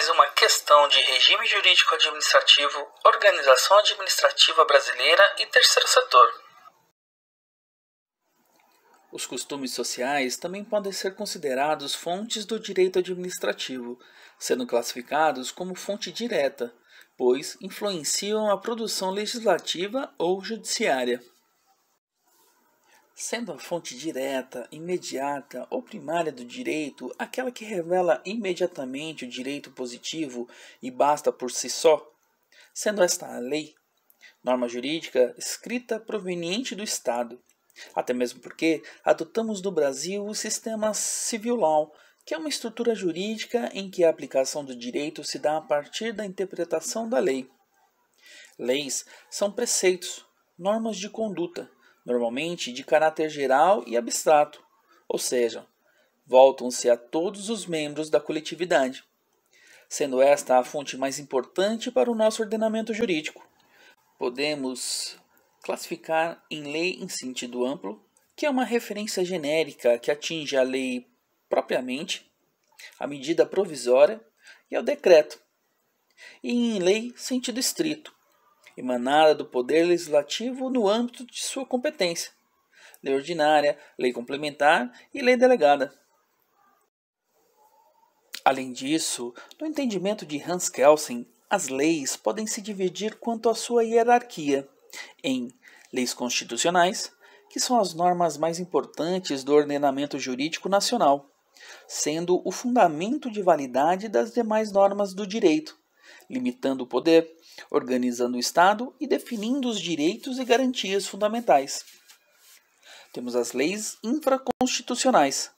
mais uma questão de regime jurídico administrativo, organização administrativa brasileira e terceiro setor. Os costumes sociais também podem ser considerados fontes do direito administrativo, sendo classificados como fonte direta, pois influenciam a produção legislativa ou judiciária. Sendo a fonte direta, imediata ou primária do direito aquela que revela imediatamente o direito positivo e basta por si só, sendo esta a lei, norma jurídica escrita proveniente do Estado, até mesmo porque adotamos no Brasil o sistema civil law, que é uma estrutura jurídica em que a aplicação do direito se dá a partir da interpretação da lei. Leis são preceitos, normas de conduta, normalmente de caráter geral e abstrato, ou seja, voltam-se a todos os membros da coletividade, sendo esta a fonte mais importante para o nosso ordenamento jurídico. Podemos classificar em lei em sentido amplo, que é uma referência genérica que atinge a lei propriamente, a medida provisória e ao decreto, e em lei sentido estrito, emanada do Poder Legislativo no âmbito de sua competência, lei ordinária, lei complementar e lei delegada. Além disso, no entendimento de Hans Kelsen, as leis podem se dividir quanto à sua hierarquia em leis constitucionais, que são as normas mais importantes do ordenamento jurídico nacional, sendo o fundamento de validade das demais normas do direito, limitando o poder, organizando o Estado e definindo os direitos e garantias fundamentais. Temos as leis infraconstitucionais.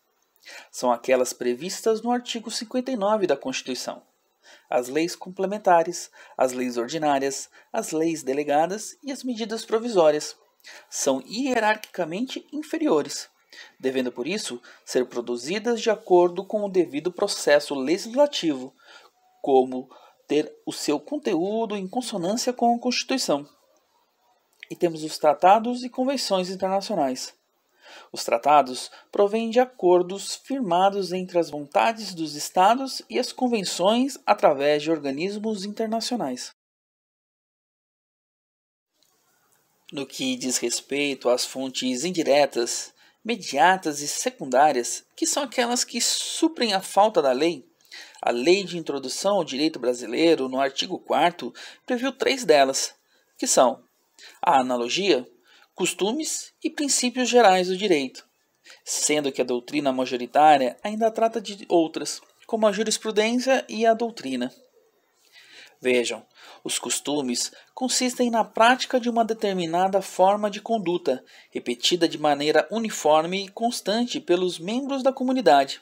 São aquelas previstas no artigo 59 da Constituição. As leis complementares, as leis ordinárias, as leis delegadas e as medidas provisórias são hierarquicamente inferiores, devendo por isso ser produzidas de acordo com o devido processo legislativo, como ter o seu conteúdo em consonância com a Constituição. E temos os tratados e convenções internacionais. Os tratados provêm de acordos firmados entre as vontades dos Estados e as convenções através de organismos internacionais. No que diz respeito às fontes indiretas, mediatas e secundárias, que são aquelas que suprem a falta da lei, a Lei de Introdução ao Direito Brasileiro, no artigo 4º, previu 3 delas, que são a analogia, costumes e princípios gerais do direito, sendo que a doutrina majoritária ainda trata de outras, como a jurisprudência e a doutrina. Vejam, os costumes consistem na prática de uma determinada forma de conduta, repetida de maneira uniforme e constante pelos membros da comunidade.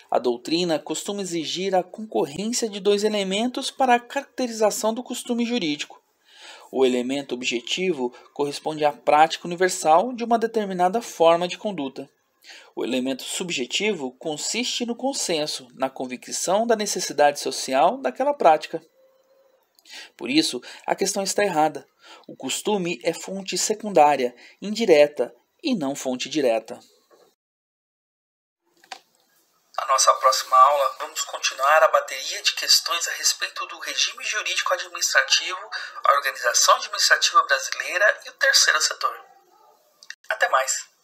A doutrina costuma exigir a concorrência de 2 elementos para a caracterização do costume jurídico. O elemento objetivo corresponde à prática universal de uma determinada forma de conduta. O elemento subjetivo consiste no consenso, na convicção da necessidade social daquela prática. Por isso, a questão está errada. O costume é fonte secundária, indireta e não fonte direta. Na nossa próxima aula, vamos continuar a bateria de questões a respeito do regime jurídico administrativo, a organização administrativa brasileira e o terceiro setor. Até mais!